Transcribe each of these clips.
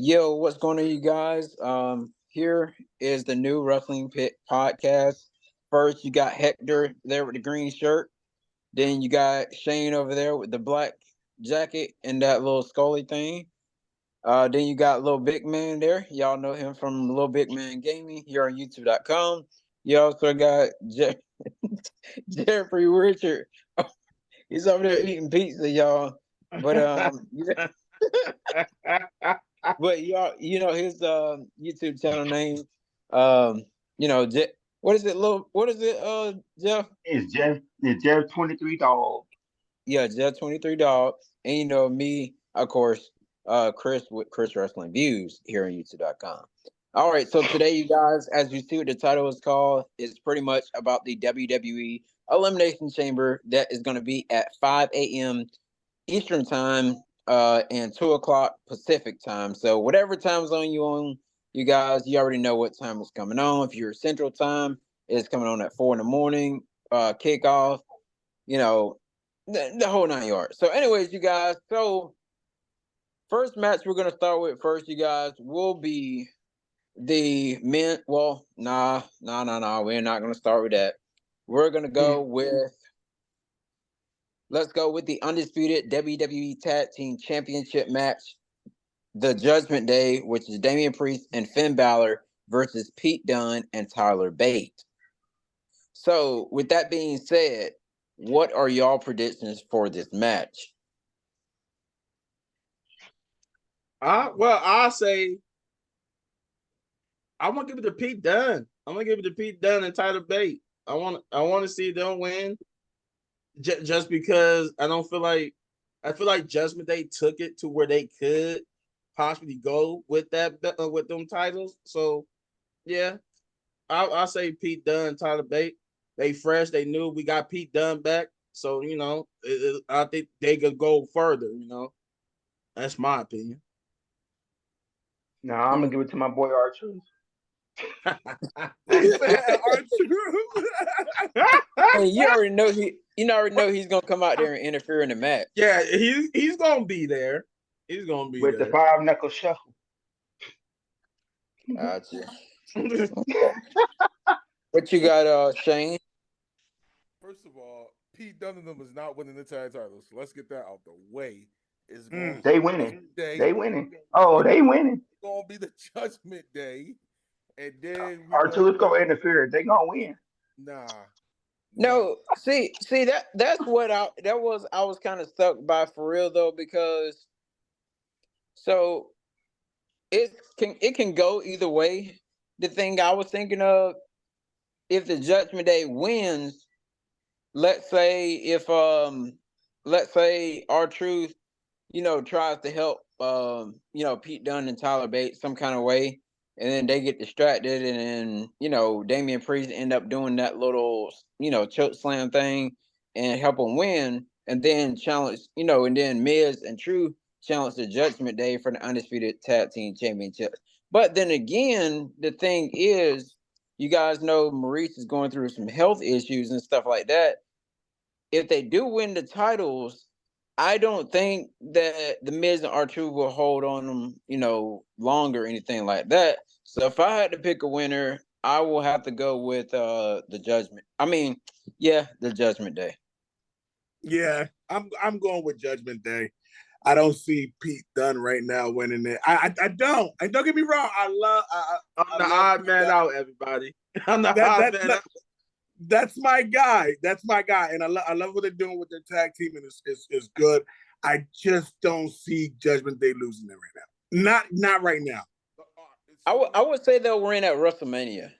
Yo, what's going on, you guys? Here is the new Wrestling Pit podcast. First, you got Hector there with the green shirt. Then you got Shane over there with the black jacket and that little Scully thing. Then you got Little Big Man there. Y'all know him from Little Big Man Gaming here on YouTube.com. You also got Jeffrey Richard. He's over there eating pizza, y'all. But yeah, but y'all, his YouTube channel name, um, what is it? What is it? Jeff? It's Jeff 23 dog. Yeah, Jeff 23 Dog, and me, of course, Chris with Chris Wrestling Views here on YouTube.com. All right, so today, you guys, as you see what the title is called, is pretty much about the WWE Elimination Chamber that is going to be at 5 a.m. Eastern time, and 2 o'clock Pacific time. So whatever time zone you on, you guys, you already know what time is coming on. If you're Central time, it's coming on at 4 in the morning. Kickoff, you know, the whole 9 yards. So, anyways, you guys. So first match we're gonna start with first, you guys, will be the men. Well, nah. We're not gonna start with that. We're gonna go with. Let's go with the undisputed WWE Tag Team Championship match, the Judgment Day, which is Damian Priest and Finn Balor versus Pete Dunne and Tyler Bate. So, with that being said, what are y'all predictions for this match? I'll say I want to give it to Pete Dunne. I'm gonna give it to Pete Dunne and Tyler Bate. I want to see them win, just because I feel like Judgment Day took it to where they could possibly go with that with them titles. So yeah, I'll say Pete Dunne, Tyler Bate. They fresh, they new. We got Pete Dunne back, so I think they could go further. That's my opinion. Nah, I'm gonna give it to my boy R-Truth. Hey, you already know he's gonna come out there and interfere in the match. Yeah, he's gonna be there. He's gonna be with there. the 5 knuckle shuffle. Gotcha. What you got, Shane? First of all, Pete Dunne and them is not winning the tag titles. So let's get that out the way. It's going They winning. Day. They winning. Oh, they winning. It's gonna be the Judgment Day, and then R-Truth gonna interfere. They gonna win. Nah. No, see that's what I was kind of stuck by for real though, because so it can go either way. The thing I was thinking of, if the Judgment Day wins, let's say if let's say R-Truth, tries to help Pete Dunne and Tyler Bates some kind of way, and then they get distracted, and then Damian Priest end up doing that little choke slam thing and help them win, and then challenge and then Miz and True challenge the Judgment Day for the undisputed tag team championship. But then again, the thing is, you guys know Maurice is going through some health issues and stuff like that. If they do win the titles, I don't think that the Miz and R-Truth will hold on them, longer or anything like that. So if I had to pick a winner, I will have to go with the Judgment. The Judgment Day. Yeah, I'm going with Judgment Day. I don't see Pete Dunne right now winning it. I don't. And don't get me wrong. I'm the odd man out, everybody. I'm the odd man out. That's my guy. That's my guy. And I love what they're doing with their tag team, and it's good. I just don't see Judgment Day losing it right now. Not right now. I would say they'll win at WrestleMania.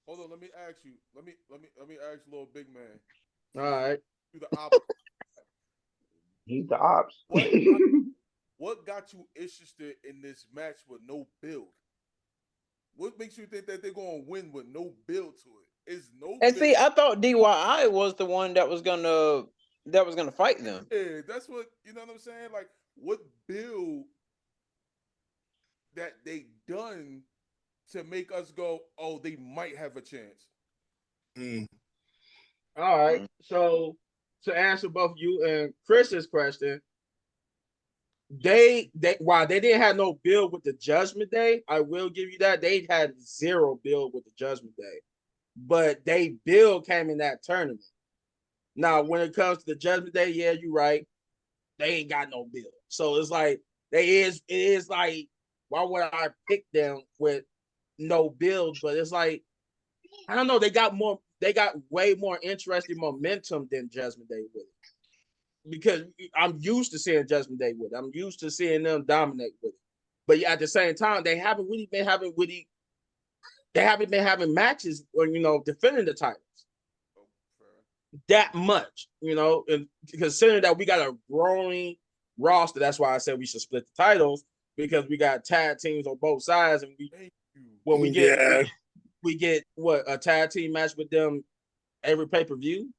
Hold on, let me ask you. Let me ask Little Big Man. All right. Do the opposite. He's the ops. What got you interested in this match with no build? What makes you think that they're going to win with no build to it? Is no. And see, I thought DIY was the one that was gonna fight them. Yeah, that's what what I'm saying. Like, what build that they done to make us go, oh, they might have a chance. All right. So to answer both you and Chris's question, while they didn't have no build with the Judgment Day, I will give you that. They had zero build with the Judgment Day, but they build came in that tournament. Now, when it comes to the Judgment Day, yeah, you're right. They ain't got no build. So it's like it is like, why would I pick them with no build? But it's like, I don't know, they got way more interesting momentum than Judgment Day with it. Because I'm used to seeing Judgment Day with it. I'm used to seeing them dominate with it. But at the same time, they haven't been having matches or defending the titles that much, and considering that we got a growing roster. That's why I said we should split the titles, because we got tag teams on both sides, and we get what, a tag team match with them every pay-per-view,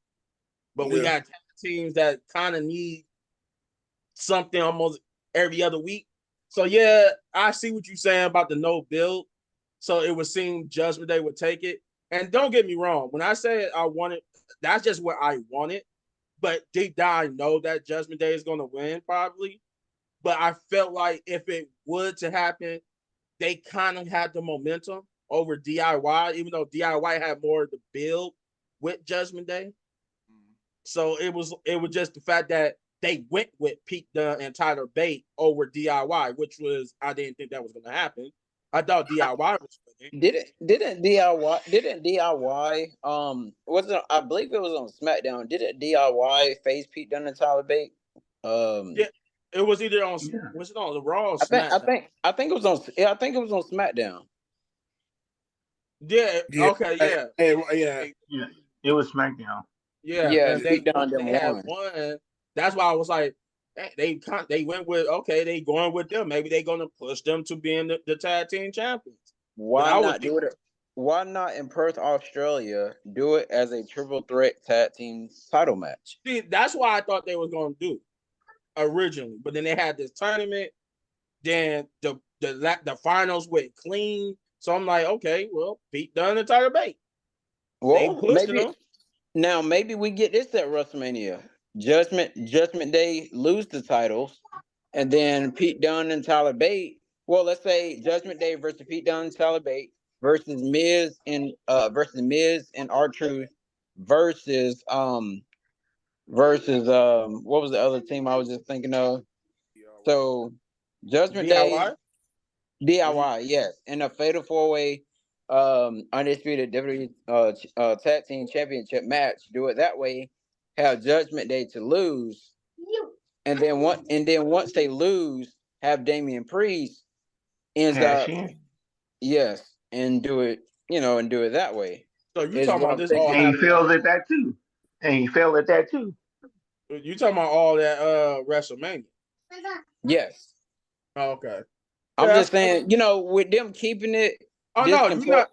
but we got tag teams that kind of need something almost every other week. So yeah, I see what you're saying about the no build. So it would seem Judgment Day would take it. And don't get me wrong, when I say I want it, that's just what I wanted. But deep down, I know that Judgment Day is going to win probably. But I felt like if it would to happen, they kind of had the momentum over DIY, even though DIY had more of the build with Judgment Day. So it was just the fact that they went with Pete Dunne and Tyler Bate over DIY, which was, I didn't think that was going to happen. I thought DIY was winning. Didn't DIY was it, I believe it was on SmackDown. Didn't DIY face Pete Dunne and Tyler Bate? Yeah, it was either on was it on the Raw or SmackDown? I think it was on I think it was on SmackDown. Yeah. Okay. Yeah. Yeah. It was SmackDown. Yeah. Yeah. And Pete Dunne they had won. That's why I was like, they went with, okay, they going with them. Maybe they gonna push them to being the tag team champions. Why not do it? Why not in Perth, Australia, do it as a triple threat tag team title match? See, that's why I thought they was gonna do originally, but then they had this tournament. Then the finals went clean. So I'm like, okay, well, Pete Dunne and Tyler Bate. Well, maybe we get this at WrestleMania. Judgment Day lose the titles, and then Pete Dunne and Tyler Bate. Well, let's say Judgment Day versus Pete Dunne and Tyler Bate versus Miz and R-Truth versus what was the other team I was just thinking of? So Judgment Day, DIY, yes, in a fatal 4-way undisputed WWE tag team championship match. Do it that way. Have Judgment Day to lose, and then once they lose, have Damian Priest ends up, yes, and do it that way. So you talking about this all happening? And he failed at that too. You talking about all that WrestleMania? Yes. Oh, okay. I'm just saying, with them keeping it. Oh no, you're not.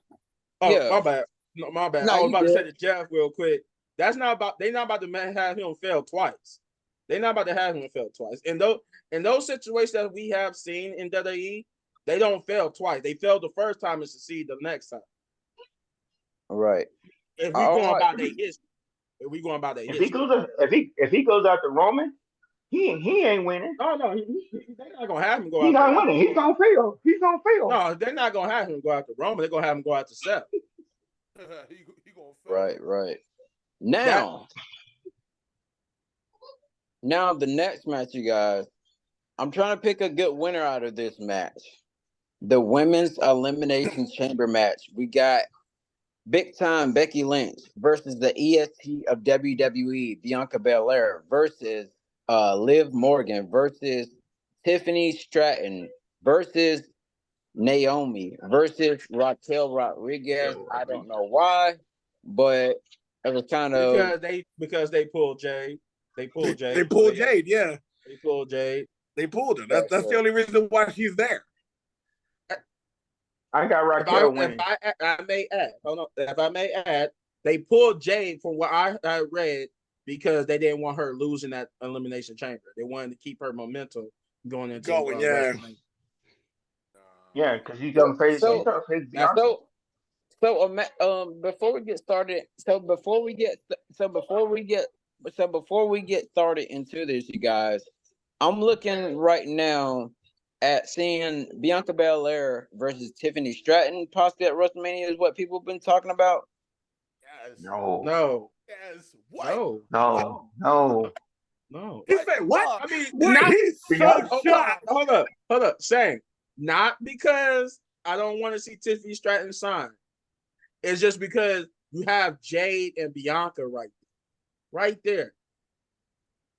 Oh, yeah. My bad. No, my bad. No, I was about to say to Jeff real quick. That's not about. They're not about to have him fail twice. They're not about to have him fail twice. And those situations that we have seen in WWE, they don't fail twice. They failed the first time and succeed the next time. Right. If we going about their history, if he goes out to Roman, he ain't winning. Oh no, they're not gonna have him go. He's not winning. He's gonna fail. No, they're not gonna have him go out to Roman. They're gonna have him go out to Seth. he gonna fail. Right. Now the next match, you guys. I'm trying to pick a good winner out of this match. The Women's Elimination Chamber match. We got big time Becky Lynch versus the EST of WWE, Bianca Belair, versus Liv Morgan, versus Tiffany Stratton, versus Naomi, versus Raquel Rodriguez. I don't know why, but it was kind of because they pulled Jade. They pulled Jade. They pulled Jade. Yeah. They pulled Jade. They pulled her. That's the only reason why she's there. I got Raquel winning. If I may add, they pulled Jade from what I read because they didn't want her losing that Elimination Chamber. They wanted to keep her momentum going into yeah, because he's gonna face. Before we get started, before we get started into this, you guys, I'm looking right now at seeing Bianca Belair versus Tiffany Stratton possibly at WrestleMania is what people have been talking about. Yes. No, No, Yes. What? no, no, no. no. He What? said what? I mean, What? not. He's so Bianca, shocked. Hold up. Saying not because I don't want to see Tiffany Stratton sign. It's just because you have Jade and Bianca right there.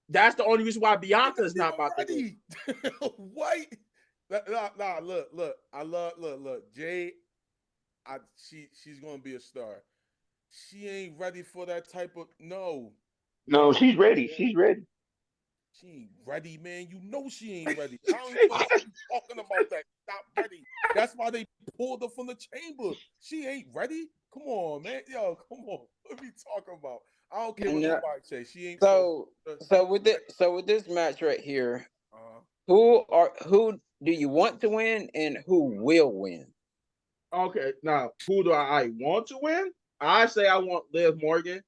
That's the only reason why Bianca is not about to win. ready. What? Nah, look. I look. Jade, she's gonna be a star. She ain't ready for that type of no. no, she's ready. She's ready. She ain't ready, man. You know she ain't ready. I don't even want to be talking about that. Not ready. That's why they pulled her from the chamber. She ain't ready. Come on, man. Yo, come on. What are we talking about? I don't care what Yeah. nobody say. She ain't So with this match right here, uh, who do you want to win and who will win? Okay, now who do I want to win? I say I want Liv Morgan,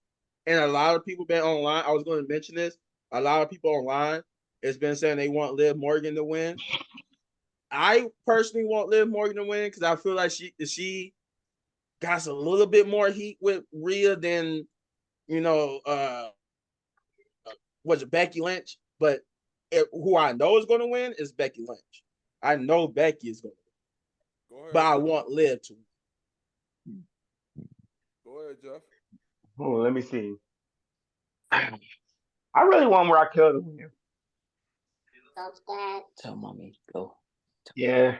and a lot of people been online. I was going to mention this. A lot of people online has been saying they want Liv Morgan to win. I personally want Liv Morgan to win because I feel like she got a little bit more heat with Rhea than was it Becky Lynch? But who I know is going to win is Becky Lynch. I know Becky is going to go win, ahead. but I want Liv to win. Go ahead, Jeff. Oh, let me see. I really want Raquel to win. Tell mommy go. Yeah,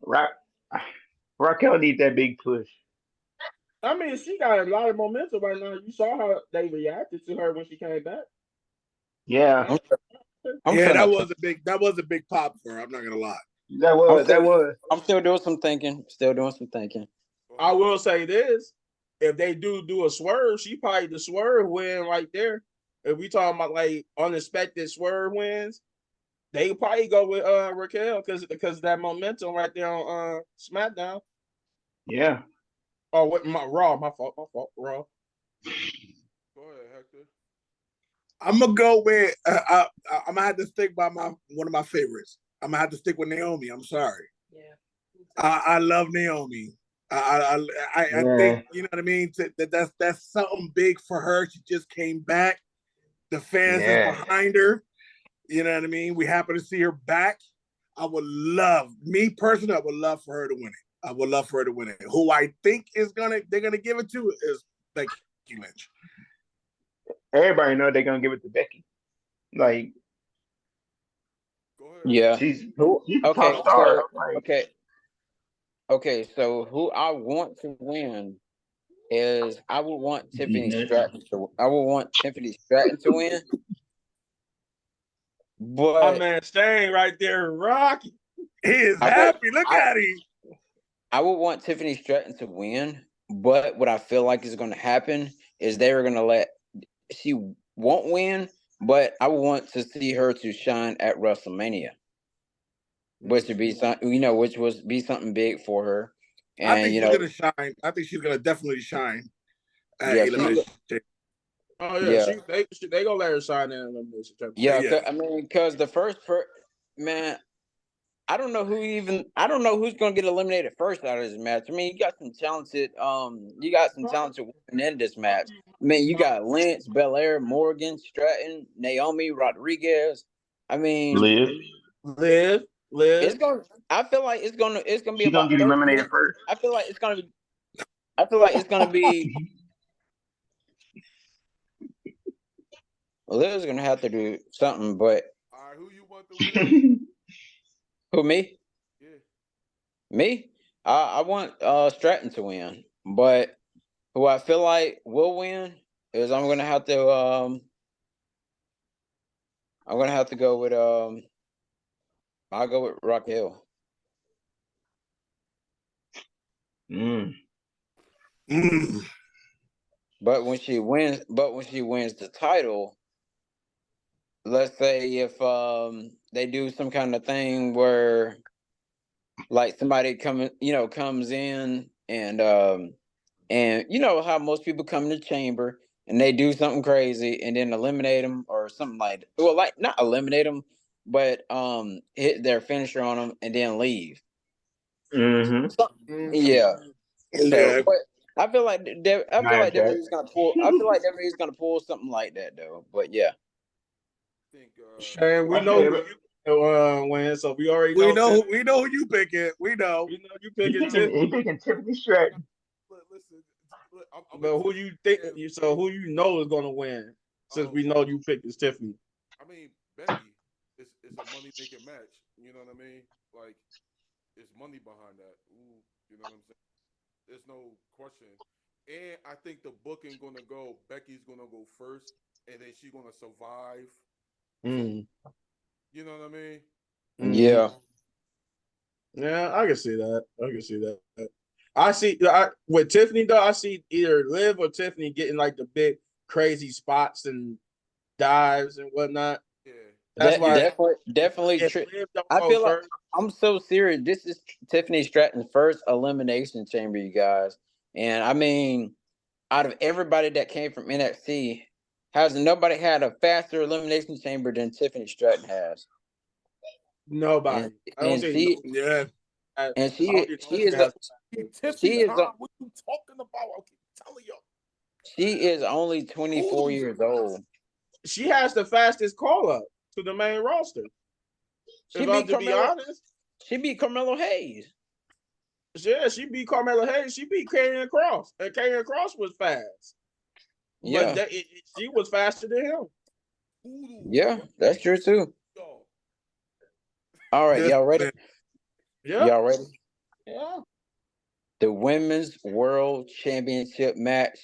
Ra- Raquel needs that big push. I mean, she got a lot of momentum right now. You saw how they reacted to her when she came back. Yeah, I'm Yeah, finna. that was a big pop for her. I'm not gonna lie. that I'm was that still. was. I'm still doing some thinking. Still doing some thinking. Go I ahead. will say this: if they do a swerve, she probably the swerve win right there. If we talking about like unexpected swerve wins, they probably go with Raquel because that momentum right there on SmackDown. Yeah. Oh, what my Raw? My fault. Raw. Go ahead, Hector. I'm gonna go with. I'm gonna have to stick by one of my favorites. I'm gonna have to stick with Naomi. I'm sorry. I love Naomi. I think Yeah. you know what I mean. That's something big for her. She just came back. The fans is Yeah. behind her. You know what I mean. We happen to see her back. I would love me personally. I would love for her to win it. I would love for her to win it. Who I think they're gonna give it to is Becky Lynch. Everybody know they're gonna give it to Becky. Like Go ahead. Yeah. she's the top Okay. star. So Like okay. So who I want to win is I would want Tiffany Stratton to. I would want Tiffany Stratton to win, My but man Stain right there, Rocky. He is I would. happy. Look I, at him. I would want Tiffany Stratton to win, but what I feel like is going to happen is they were going to let she won't win, but I would want to see her to shine at WrestleMania, which would be which was be something big for her, I and think she's gonna shine. I think she's gonna definitely shine at yeah, Elimination. Oh yeah, yeah, they gonna let her sign in Elimination Chamber. yeah. Yeah. I mean, because the first man, I don't know who's going to get eliminated first out of this match. I mean, you got some talented women in this match. I mean, you got Lynch, Belair, Morgan, Stratton, Naomi, Rodriguez. I mean, Liv. Live. it's going. I feel like it's gonna be She gonna about get 30 eliminated minutes. first. I feel like it's gonna be. I feel like it's gonna be. Liv's gonna have to do something, but All right, who you want to win? who me? Yeah. Me? I want Stratton to win, but who I feel like will win is I'm gonna have to go with I'll go with Raquel. Mm. Mm. But when she wins the title, let's say if they do some kind of thing where like somebody comes in and you know how most people come in the chamber and they do something crazy and then eliminate them or something like that. Well, like not eliminate them, but hit their finisher on them and then leave. Mm-hmm. Yeah. So, Yeah. but I feel like I feel Nia like Jax. WWE's gonna pull. I feel like WWE's gonna pull something like that though. But yeah, I think Shane, we I know say, who you win, so we already We know. know who you picking. We know. We know you he picking picking, he Tiffany, picking Tiffany Stratton. listen, I'm but who you think? So who you know is gonna win? Since we know you picked is Tiffany. I mean, Becky is a money making match. You know what I mean? Like, it's money behind that. Ooh, you know what I'm saying? There's no question. And I think the booking gonna go. Becky's gonna go first, and then she's gonna survive. Mm. You know what I mean? yeah. Yeah, I can see that. I can see that. I see. With Tiffany though, I see either Liv or Tiffany getting like the big crazy spots and dives and whatnot. Yeah. That's why Definitely. if Liv don't I go feel like first, I'm so serious. This is Tiffany Stratton's first elimination chamber, you guys. And I mean, out of everybody that came from NXT, has nobody had a faster elimination chamber than Tiffany Stratton has? nobody. And I don't and think she Yeah. I and don't think she is nobody a has. Tiffany, she is a, what you talking about? I keep telling you. she is only 24 Ooh. years old. She has the fastest call up to the main roster. She If I'm beat to be Carmelo. honest, She beat Carmelo Hayes. yeah, she beat Carmelo Hayes. She beat Karrion Cross, and Karrion Cross was fast, but Yeah, she was faster than him. yeah, that's true too. Yo. All right, This y'all ready? Yeah, Y'all ready? yeah. The Women's World Championship match: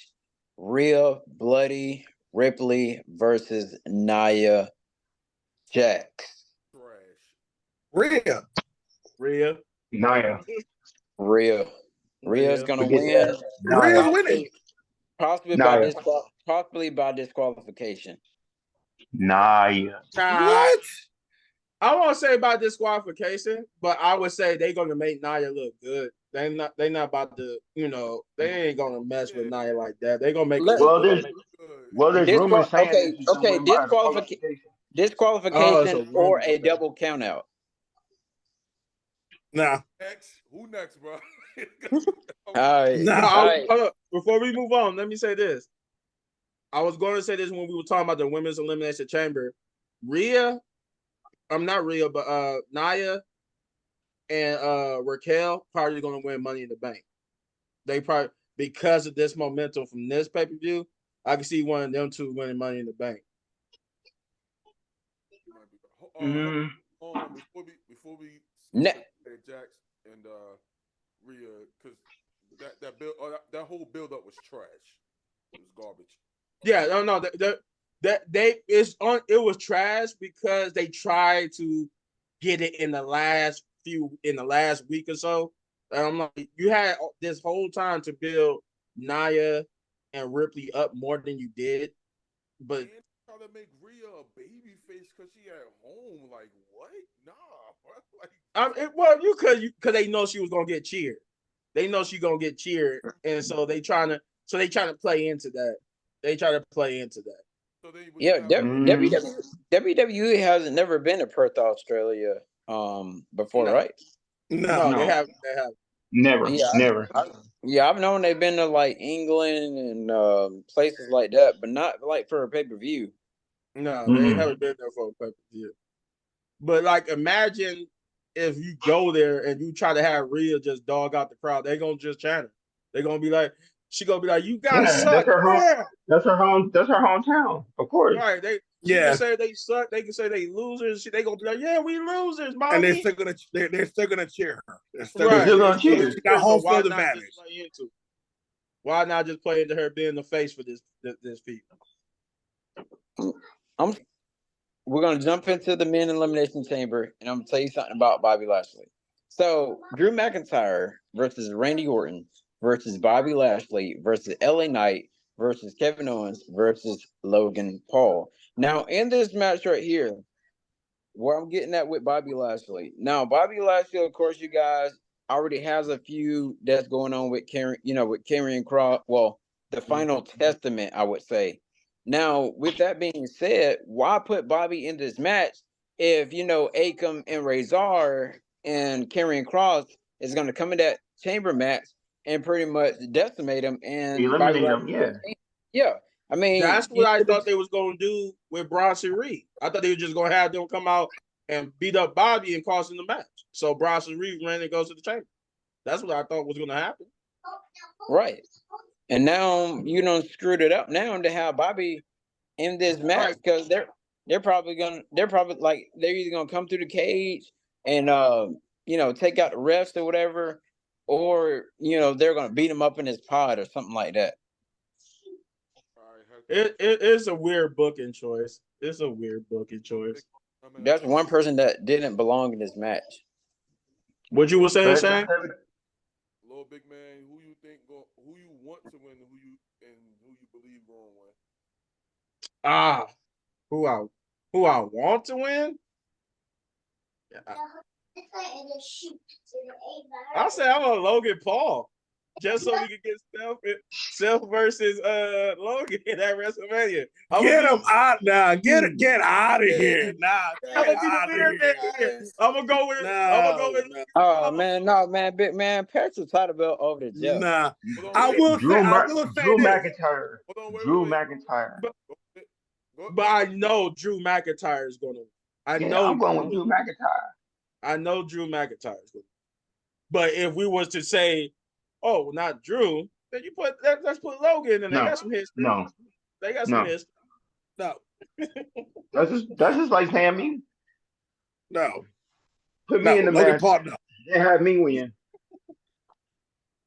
Rhea Bloody Ripley versus Nia Jax. Trash. Rhea. Rhea, Nia. Rhea. Rhea's Rhea. gonna Forget win, that. Rhea's Nia. winning. Nia. possibly by disqualification. Nia. Nah, What? I won't say about disqualification, but I would say they're gonna make Nia look good. They not about to, they ain't gonna mess with Nia like that. They gonna make her Let look Well, good. there's rumors saying that okay, she's gonna okay, win by disqualification. Oh, it's a disqualification or rumor. a Okay. double count out. Nah. Next. Who next, bro? All right, No, Nah. all right. hold up. Before we move on, let me say this. I was going to say this when we were talking about the women's elimination chamber. I'm not Rhea, but Nia and Raquel probably going to win Money in the Bank. They probably, because of this momentum from this pay per view, I can see one of them two winning Money in the Bank. Mm. Before we Ne- Jax and Rhea, because that build that whole build up was trash. It was garbage. Yeah, no, it was trash because they tried to get it in the last week or so. And I'm like, you had this whole time to build Nia and Ripley up more than you did, but And try to make Rhea a baby face because she at home. Like what? Nah, bro. Like because they know she was gonna get cheered. They know she's gonna get cheered, and so they trying to play into that. They try to play into that. so they would yeah, have Mm. WWE hasn't never been to Perth, Australia, before, No, right? No. no, they No. have. Never. Yeah, Never. yeah, I've known they've been to like England and places like that, but not like for a pay per view. No, they Mm-mm. haven't been there for a pay per view. But like, imagine if you go there and you try to have Rhea just dog out the crowd. They're gonna just chant her. They're gonna be like, she gonna be like, "You guys Yeah, that's suck." her home. Yeah, That's her home. That's her hometown. Of course. right. She can Yeah. say they suck. They can say they losers. They gonna be like, "Yeah, we losers, And mommy." they're still gonna cheer her. They're still They're gonna Right. still cheer. gonna They're still gonna cheer. She got cheer. So home why field not just advantage. play into? Why not just play into her being the face for this people? I'm We're gonna jump into the men elimination chamber, and I'm gonna tell you something about Bobby Lashley. So Drew McIntyre versus Randy Orton versus Bobby Lashley versus LA Knight versus Kevin Owens versus Logan Paul. Now in this match right here, where I'm getting at with Bobby Lashley. Now Bobby Lashley, of course, you guys already has a few that's going on with Karen, with Karrion Cross. Well, the final testament, I would say. Now, with that being said, why put Bobby in this match if Akam and Razor and Karrion Cross is going to come in that chamber match and pretty much decimate him and Bobby Eliminate him, Lashley? yeah. Yeah, I mean, That's what I thought they was going to do with Bronson Reed. I thought they were just going to have them come out and beat up Bobby and cost him the match. So Bronson Reed ran and goes to the chamber. That's what I thought was going to happen. right. And now you done screwed it up now to have Bobby in this match because they're probably like they're either gonna come through the cage and take out the refs or whatever, or they're gonna beat him up in his pod or something like that. It's a weird booking choice. It's a weird booking choice. That's one person that didn't belong in this match. What you were saying, Shane? Little big man, who you want to win, who you believe going to win? Who I want to win? Yeah, I'll say I want Logan Paul. Just so we can get Self versus Logan at WrestleMania. Get him out now. Get out of here. Nah, I'm gonna go with. Oh man, no man, big man, patch the title belt over to Jeff. Nah, I will say Drew this. McIntyre. Drew McIntyre. But I know Drew McIntyre is gonna. I'm going with Drew McIntyre. I know Drew McIntyre is gonna. But if we was to say, oh, not Drew, then let's put Logan in. They got some history. No, they got some history. No, that's just like saying me. No, put me in the match. Paul, no. They have me win.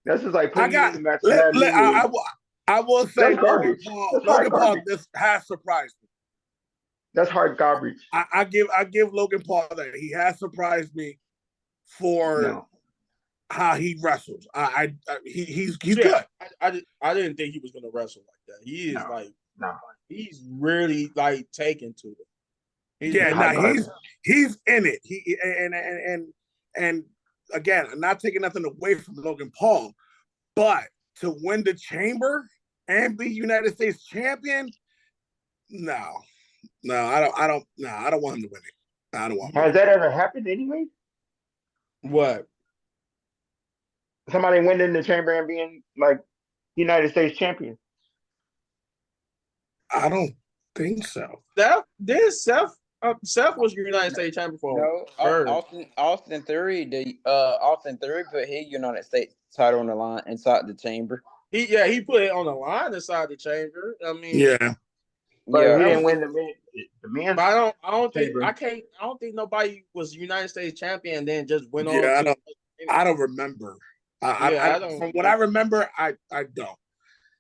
That's just like putting me in the match. I will say Logan Paul this has surprised me. That's hard garbage. I give Logan Paul that he has surprised me for how he wrestles. He's good. I didn't think he was going to wrestle like that. He is he's really like taken to it. He's in it. He and again, I'm not taking nothing away from Logan Paul, but to win the chamber and be United States champion, no, I don't want him to win it. I don't want him. Has that ever happened anyway? What? Somebody winning the chamber and being like United States champion? I don't think so. Seth was United States champion for. No, Austin Theory. Austin Theory put his United States title on the line inside the chamber. He put it on the line inside the chamber. I mean, but he didn't win the men's. But I don't think nobody was United States champion and then just went on. I don't remember. From what I remember, I don't.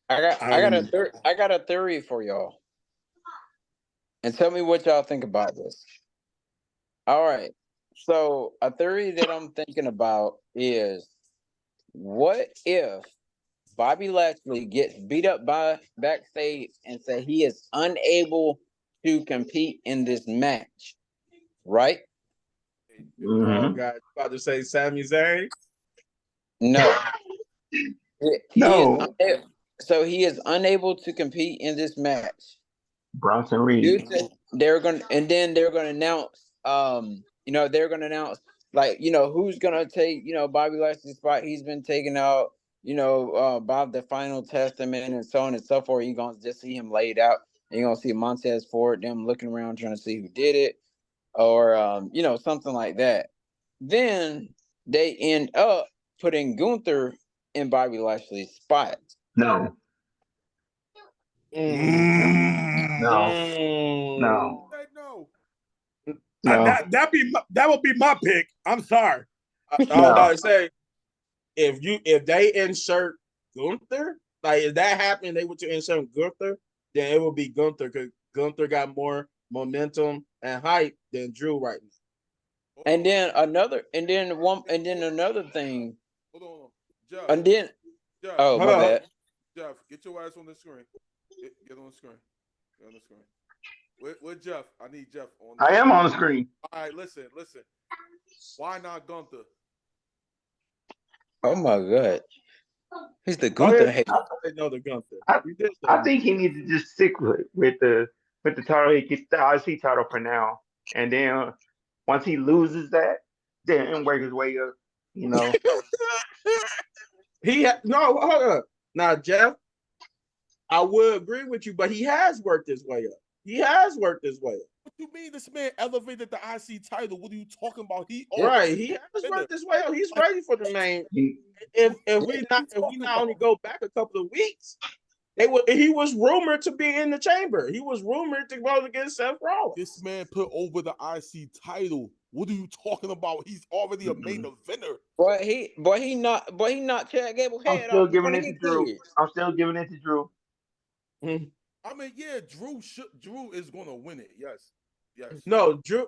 I got a theory for y'all. And tell me what y'all think about this. All right. So a theory that I'm thinking about is, what if Bobby Lashley gets beat up backstage and say he is unable to compete in this match, right? Oh God, about to say Sami Zayn? No. No. So he is unable to compete in this match. Bronson Reed. They're gonna announce. They're gonna announce who's gonna take Bobby Lashley's spot. He's been taken out. By the final testament and so on and so forth. You're gonna just see him laid out. And you're gonna see Montez Ford, them looking around trying to see who did it, or something like that. Then they end up putting Gunther in Bobby Lashley's spot. No. No. That would be my pick. I'm sorry. I was about to say, if they insert Gunther, like if that happened, they were to insert Gunther, then it would be Gunther because Gunther got more momentum and hype than Drew right now. And then another thing. Hold on, Jeff. And then, my bad. Jeff, get your ass on the screen. Get on the screen. Get on the screen. With Jeff, I need Jeff on. I am on the screen. All right, listen. Why not Gunther? Oh my God. He's the Go ahead. Gunther hater. They know the Gunther. I, You did say I that. think he needs to just stick with the title. He gets the IC title for now, and then once he loses that, then work his way up. You know, No, hold up. Now, Jeff, I would agree with you, but he has worked his way up. He has worked his way up. What you mean this man elevated the IC title? What are you talking about? He Right. He has worked his way up. He's ready for the main. If we not only go back a couple of weeks, he was rumored to be in the chamber. He was rumored to go against Seth Rollins. This man put over the IC title. What are you talking about? He's already a main eventer. Boy, he knocked Chad Gable's I'm head still off in giving front it of to his Drew. kids. I'm still giving it to Drew. I mean, yeah, Drew is gonna win it. Yes. No, Drew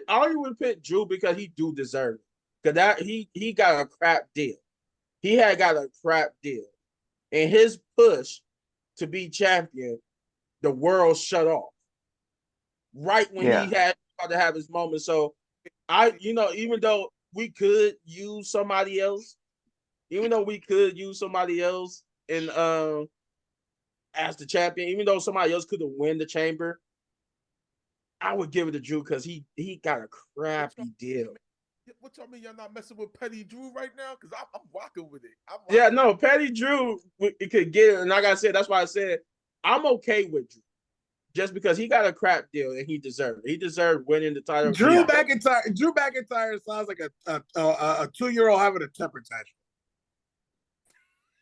I only would pick Drew because he do deserve it. Because that he got a crap deal. He had got a crap deal. And his push to be champion, the world shut off. Right when he had about to have his moment. So even though we could use somebody else, in as the champion, even though somebody else could have win the chamber, I would give it to Drew because he got a crappy deal. What y'all mean y'all not messing with Petty Drew right now? Because I'm rocking with it. Yeah, no, Petty Drew it could get it, and like I said, that's why I said I'm okay with Drew, just because he got a crap deal and he deserved it. He deserved winning the title. Drew McIntyre sounds like a 2-year-old having a temper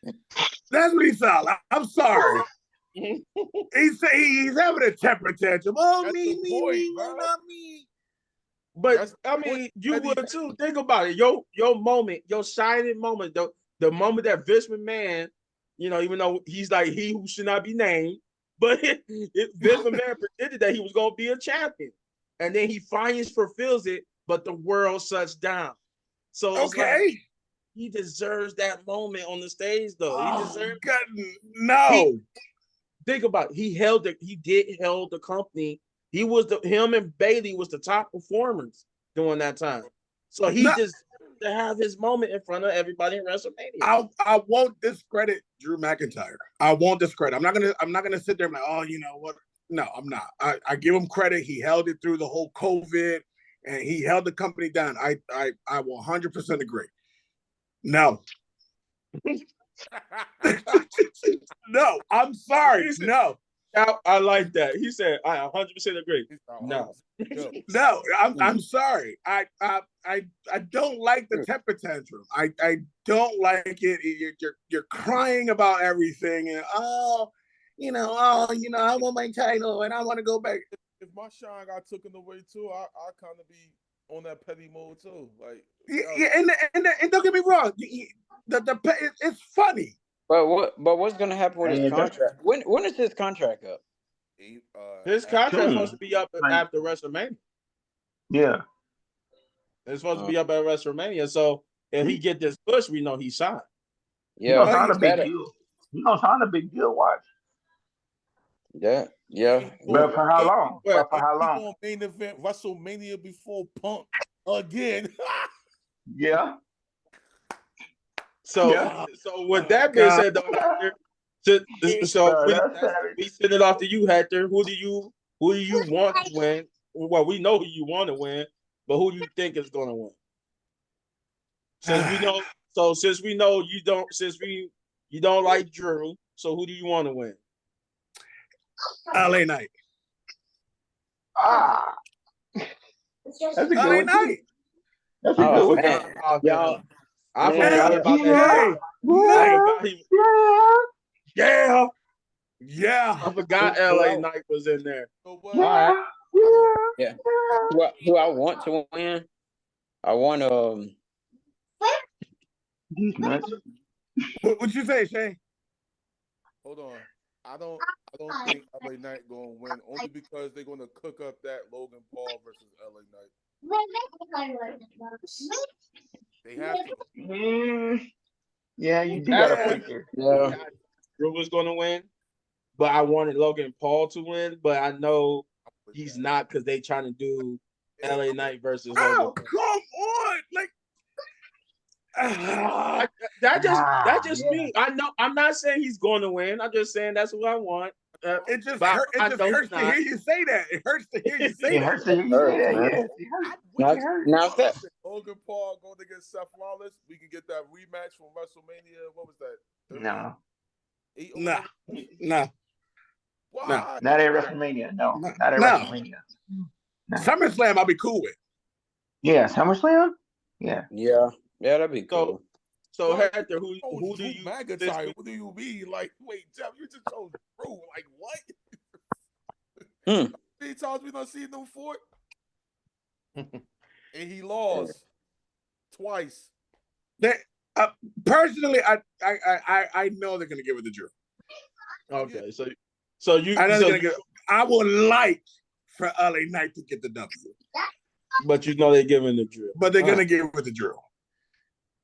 tantrum. That's what he sounds like. I'm sorry. he's having a temper tantrum. Oh, me, not me. But I mean, you would too. Think about it. Your moment, your shining moment, the moment that Vince McMahon, even though he's like he who should not be named, but Vince McMahon predicted that he was going to be a champion, and then he finally fulfills it, but the world shuts down. So it's like, he deserves that moment on the stage, though. He deserves. No. Think about it. He held the company. Him and Bailey was the top performers during that time. So he deserved to have his moment in front of everybody in WrestleMania. I won't discredit Drew McIntyre. I won't discredit. I'm not gonna sit there and like, oh, you know what? No, I'm not. I give him credit. He held it through the whole COVID and he held the company down. I will 100% agree. No. No, I'm sorry. No. I like that. He said, I 100% agree. No. No, I'm sorry. I don't like the temper tantrum. I don't like it. You're crying about everything and I want my title and I want to go back. If my shine got taken away too, I kind of be on that petty mode too. Like and don't get me wrong, it's funny. But what's gonna happen with his contract? When is his contract up? His contract is supposed to be up after WrestleMania. Yeah. It's supposed to be up at WrestleMania. So if he get this push, we know he's signed. Yeah, he's not a big deal. He don't sound a big deal. Watch. Yeah. But for how long? But for how long? On main event WrestleMania before Punk again. Yeah. So with that being said, though, Hector, we send it off to you, Hector. Who do you want to win? Well, we know who you want to win, but who do you think is going to win? Since we know you don't like Drew, so who do you want to win? LA Knight. That's a good LA one. Knight. That's a good one. Y'all. I forgot about that. Yeah. I forgot LA Knight was in there. Yeah. Who I want to win? I want He's nuts. What'd you say, Shane? Hold on. I don't think LA Knight gonna win only because they're gonna cook up that Logan Paul versus LA Knight. They have to. Yeah, you got a point there. Yeah. Drew was going to win, but I wanted Logan Paul to win, but I know he's not because they trying to do LA Knight versus Logan Paul. Come on! Like That just Yeah. me. I know. I'm not saying he's going to win. I'm just saying that's what I want. It just But hurt. It I just know he's hurts to not. hear you say that. It hurts to hear you say It that. hurts to hear you say Hurts, that. man. Yes, it hurts. I'm with Now, It you. hurts. now Seth, Logan Paul going against Seth Rollins. We can get that rematch from WrestleMania. What was that? 38 No, or Nah, whatever? nah, nah, Why? not at WrestleMania. No, nah. not at No. WrestleMania. No. SummerSlam, I'll be cool with. Yeah, SummerSlam. Yeah. yeah, that'd be So, cool. so So Hector, you chose who do Drew you this McIntyre. week? What do you mean? Like, wait, Jeff, you just chose Drew. Like, what? Hmm. How many times we done seen them for it? And he lost twice. They, uh, personally, I know they're gonna give it to Drew. Okay, so you I know so they're gonna give. I would like for LA Knight to get the W, but you know they're giving the Drew. but they're gonna give it to Drew.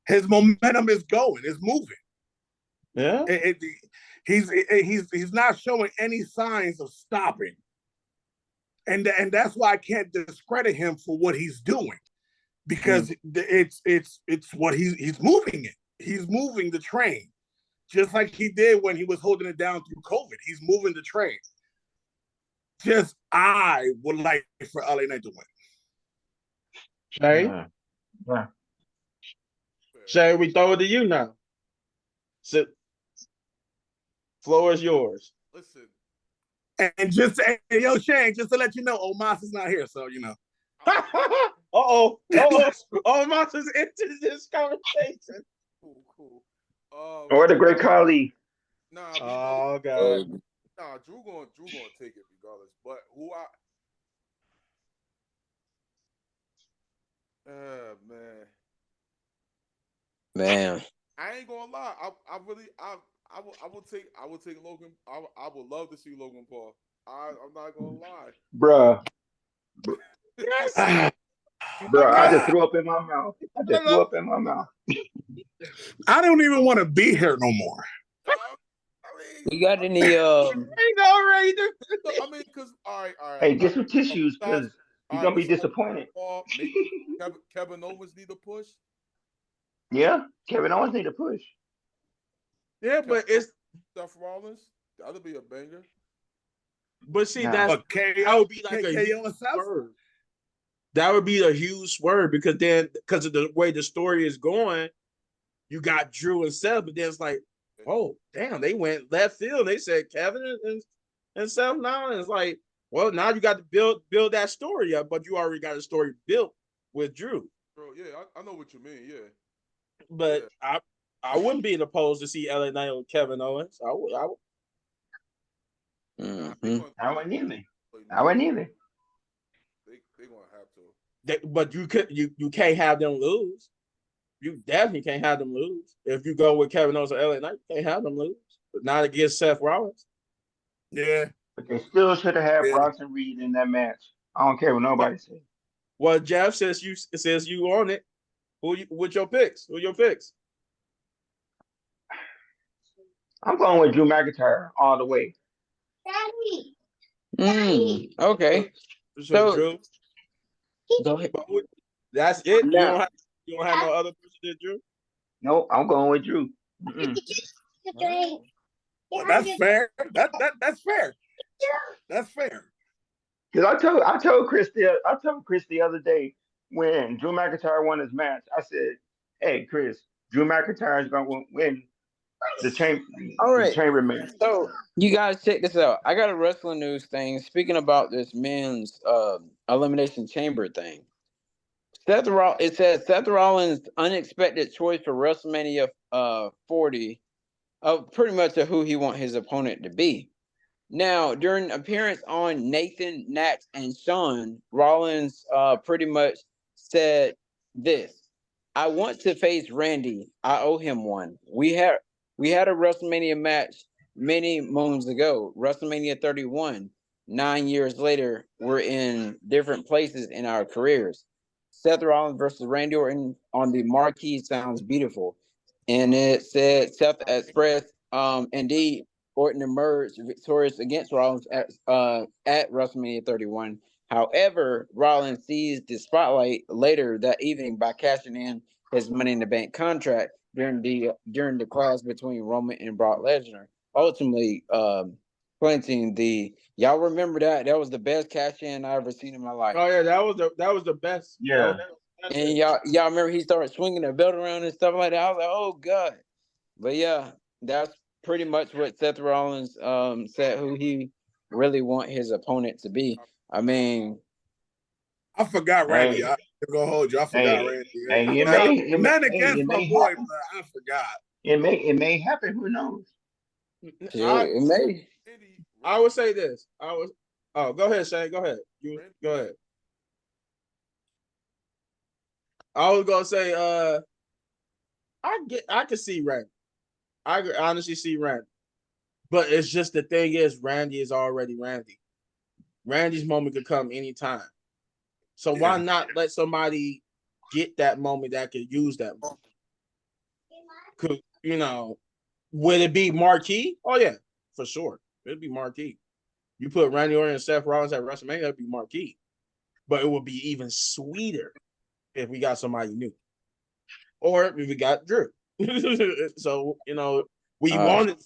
His momentum is going. It's moving. Yeah. He's not showing any signs of stopping, and that's why I can't discredit him for what he's doing, because it's what he's moving it. He's moving the train, just like he did when he was holding it down through COVID. He's moving the train. Just I would like for LA Knight to win. Shay, Yeah. Shay, we throw it to you now. So, floor is yours. Listen, And just yo, Shane, just to let you know, Omos is not here, so you know. Oh, Monsters into this conversation. cool. Or the Great Khali. Nah, Oh God. nah, Drew gonna take it regardless. But who man. Man, I ain't gonna lie. I will take Logan. I would love to see Logan Paul. I'm not gonna lie. Bruh. Yes. Bruh, I just threw up in my mouth. I just threw up in my mouth. I don't even want to be here no more. I mean, you got any? Ain't already. I mean, cause all right. Hey, get some tissues because you're gonna be disappointed. Paul, maybe Kevin Owens need a push. Yeah, Kevin Owens need a push. Yeah, but it's Seth Rollins. That'll be a banger. see Nah. that's But KO, that would be like a KO huge and South. swerve. That would be a huge swerve because of the way the story is going, you got Drew and Seth, but then it's like, oh damn, they went left field. They said Kevin and Seth now, and it's like, well, now you got to build that story up, but you already got a story built with Drew. Bro, yeah, I know what you mean. Yeah, But I wouldn't be opposed to see LA Knight with Kevin Owens. I would. Mm-hmm. I wouldn't either. I wouldn't either. They gonna have to. But you can't have them lose. You definitely can't have them lose. If you go with Kevin Owens or LA Knight, you can't have them lose. But not against Seth Rollins. Yeah. But they still should have had Yeah. Bronson Reed in that match. I don't care what nobody says. Well, Jeff says you on it. With your picks? Who your picks? I'm going with Drew McIntyre all the way. Okay. So So Drew. go ahead. That's it. Now, You don't have no other person than Drew. No, I'm going with Drew. Well, that's fair. That's fair. That's fair. Because I told Chris the other day when Drew McIntyre won his match, I said, "Hey Chris, Drew McIntyre is going to win the all right. chamber match." So you guys check this out. I got a wrestling news thing. Speaking about this men's elimination chamber thing. It says Seth Rollins' unexpected choice for WrestleMania 40 of pretty much of who he want his opponent to be. Now, during an appearance on Nathan, Nat, and Sean, Rollins pretty much said this: "I want to face Randy. I owe him one. We had a WrestleMania match many moons ago, WrestleMania 31. 9 years later, we're in different places in our careers. Seth Rollins versus Randy Orton on the marquee sounds beautiful." And it said Seth expressed, indeed, Orton emerged victorious against Rollins at WrestleMania 31. However, Rollins seized the spotlight later that evening by cashing in his Money in the Bank contract during the clash between Roman and Brock Lesnar, ultimately planting the. Y'all remember that? That was the best cash in I ever seen in my life. Oh yeah, that was the best. Yeah. And y'all remember he started swinging the belt around and stuff like that. I was like, oh god. But yeah, that's pretty much what Seth Rollins said who he really want his opponent to be. I mean, I forgot Randy. Hey, I'm gonna hold you. I forgot hey, Randy. hey, Nothing against it my may boy, happen. but I forgot. It may happen. Who knows? it may. I would say this. Oh, go ahead, Shane. Go ahead. You go ahead. I was gonna say, I can see Randy. I could honestly see Randy, but it's just the thing is, Randy is already Randy. Randy's moment could come anytime. So why not let somebody get that moment that could use that moment? Could would it be marquee? Oh yeah, for sure. It'd be marquee. You put Randy Orton and Seth Rollins at WrestleMania, that'd be marquee. But it would be even sweeter if we got somebody new. Or if we got Drew. So, we want to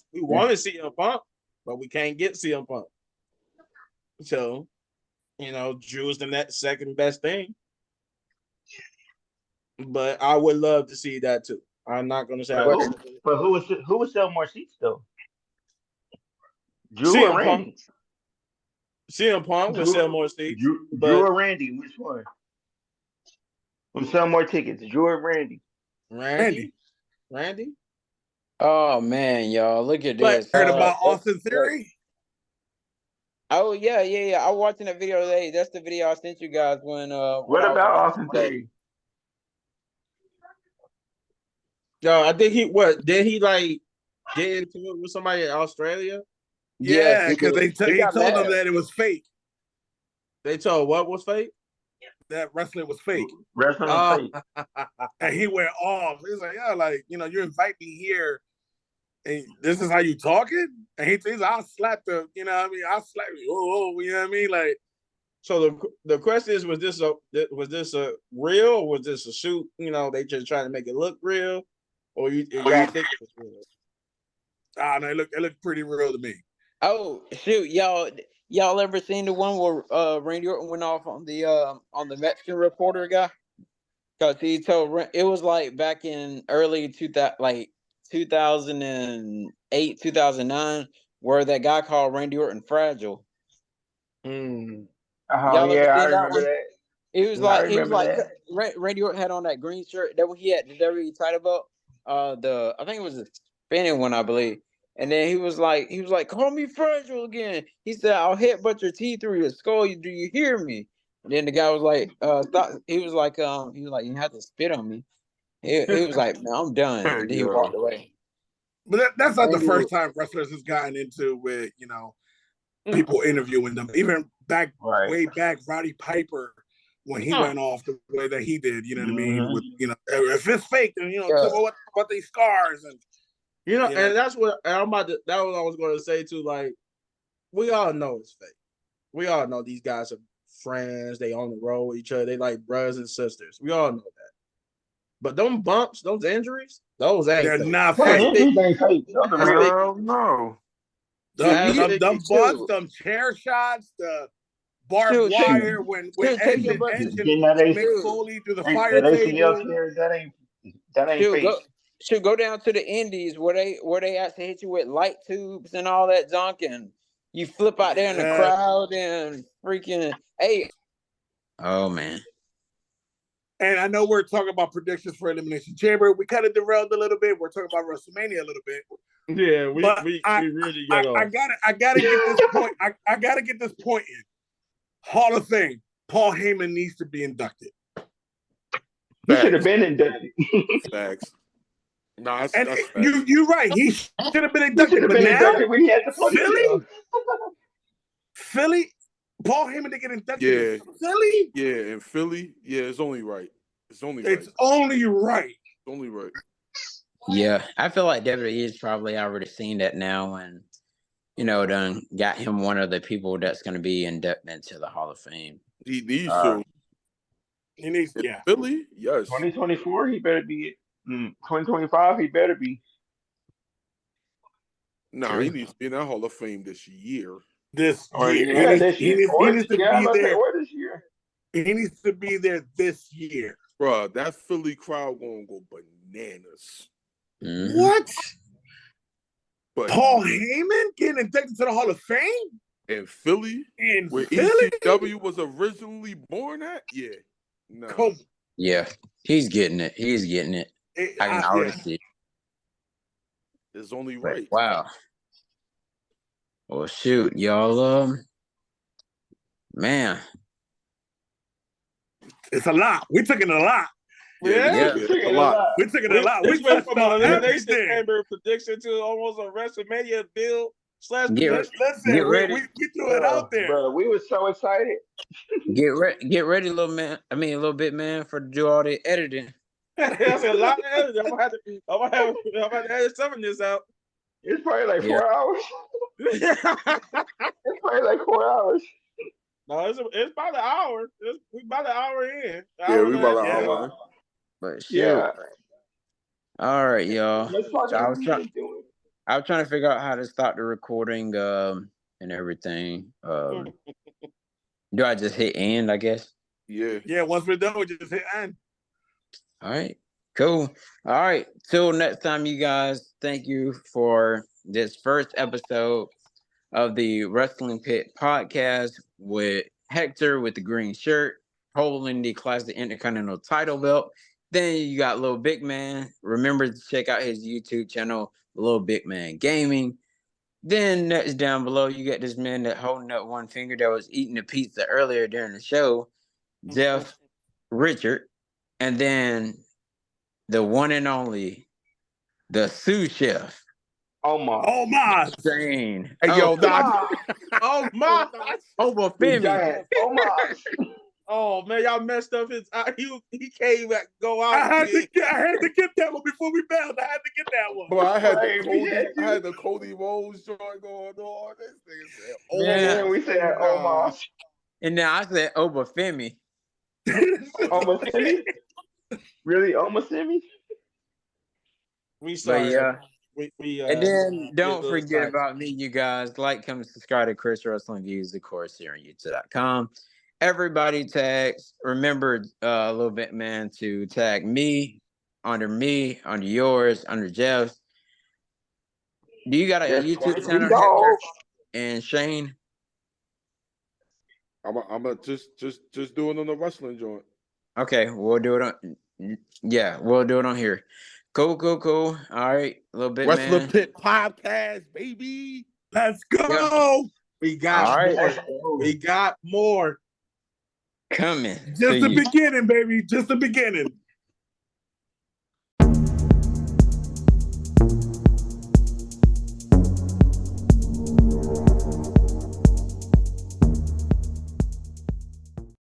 see CM Punk, but we can't get CM Punk. So, Drew is the next second best thing. But I would love to see that too. I'm not gonna say But who would sell more seats though? Drew or CM Punk. Randy? CM Punk would sell more seats. Drew or Randy? Which one? Would sell more tickets? Drew or Randy? Randy. Oh man, y'all, look at this. Heard about Austin Theory? Oh yeah. I was watching that video today. That's the video I sent you guys when What about Austin Theory? Yo, I think did he like get into it with somebody in Australia? Yeah, because he told them that it was fake. They told what was fake? That wrestling was fake. Wrestling was fake. And he went off. He's like, yeah, like, you invite me here and this is how you talking? And he's like, I'll slap the, I'll slap you. Oh, you know what I mean? Like, so the question is, was this a real or was this a shoot? They just trying to make it look real, or y'all think it was real? No, it looked pretty real to me. Oh shoot, y'all ever seen the one where Randy Orton went off on the Mexican reporter guy? Because he told it was like back in early 2008, 2009, where that guy called Randy Orton fragile. Y'all ever I seen that remember one? that. It was like Randy Orton had on that green shirt that when he had the WWE title belt. I think it was a spinning one, I believe. And then he was like, call me fragile again. He said, I'll headbutt your teeth through your skull. Do you hear me? And then the guy was like, stop. He was like, you have to spit on me. He was like, man, I'm done. And then he walked away. But that's not the first time wrestlers has gotten into with, people interviewing them. Even way back, Roddy Piper, when he went off the way that he did, you know what I mean? With, if it's fake, then, tell me what these scars and and that's what I'm about to, that was what I was going to say too. Like, we all know it's fake. We all know these guys are friends. They on the road with each other. They like brothers and sisters. We all know that. But them bumps, those injuries, those ain't they're fake. not fake. These ain't fake. No. Them bumps, them chair shots, the barbed wire when Edge and Mick Foley do the fire table. That ain't fake. Go down to the Indies where they actually hit you with light tubes and all that junk, and you flip out there in the crowd and freaking oh man. And I know we're talking about predictions for Elimination Chamber. We kind of derailed a little bit. We're talking about WrestleMania a little bit. Yeah, we really got off. I gotta get this point. I gotta get this point in. Hall of Fame. Paul Heyman needs to be inducted. He should have been inducted. Facts. No, that's facts. You're right. He should have been inducted. But now, when he had the Philly, Paul Heyman to get inducted. Yeah. Philly? Yeah, in Philly, it's only right. It's only right. Yeah, I feel like WWE's probably already seen that now, and done got him one of the people that's going to be inducted into the Hall of Fame. He needs to. He needs, In yeah. Philly, yes. 2024, he better be. 2025, he better be. Nah, he needs to be in that Hall of Fame this year. This Or year, yeah, this year. he needs to I'm be about to say, there. or this year. He needs to be there this year. Bruh, that Philly crowd gonna go bananas. Mhm. What? But Paul Heyman getting inducted to the Hall of Fame in Philly, in where Philly? ECW was originally born at, yeah. No. Come, Yeah, he's getting it. He's getting it. I can already yeah. see. It's only But, right. wow. Well, shoot, y'all. Man. It's a lot. We took it a lot. Yeah. It's a lot. We took it a lot. We We went touched from an on elimination everything. chamber prediction to almost a WrestleMania build / Get, prediction. Listen, get ready. we threw it out there. Bro, we were so excited. Get ready, little man. I mean, a little bit, man, for to do all the editing. That's a lot of editing. I'm gonna have to edit some of this out. It's probably like Yeah. 4 hours. It's probably like 4 hours. No, it's about an hour. We about an hour in. Yeah, we about an Yeah. hour in. But shoot. Yeah. All right, y'all. Let's talk So I about was what we doing. trying to figure out how to stop the recording and everything. Do I just hit end, I guess? Yeah. Yeah, once we're done, we just hit end. All right. Cool. All right. Till next time, you guys. Thank you for this first episode of the Wrestling Pit podcast with Hector with the green shirt, holding the Classic Intercontinental title belt. Then you got Little Big Man. Remember to check out his YouTube channel, Little Big Man Gaming. Then next down below, you got this man that holding up one finger that was eating the pizza earlier during the show, Jeff Richard. And then the one and only, the sous chef, Omar. Shane. Hey, yo, Oh my! Over The Femi. giant Omar. Oh man, y'all messed up his. He can't even go out. I had to get that one before we bailed. I had to get that one. Bro, I had Right, the Cody Rhodes joint going on. This nigga said, And Yeah. then we said Omar. And then I said Over Femi. Omar Simi? Really, Omar Simi? We But sorry. yeah. We And then don't those forget types. about me, you guys. Like, comment, subscribe to Chris Wrestling Views, of course, here on YouTube.com. Everybody tags. Remember, a little bit, man, to tag me, under yours, under Jeff's. Do you got a That's YouTube 23 channel, dogs. Hector and Shane? I'm a just do it on the wrestling joint. Okay, we'll do it on. Yeah, we'll do it on here. Cool. All right, a little bit, Wrestling man. Pit podcast, baby. Let's go. Yeah. We got All right. more. We got more Coming. Just the beginning, baby. Just the beginning.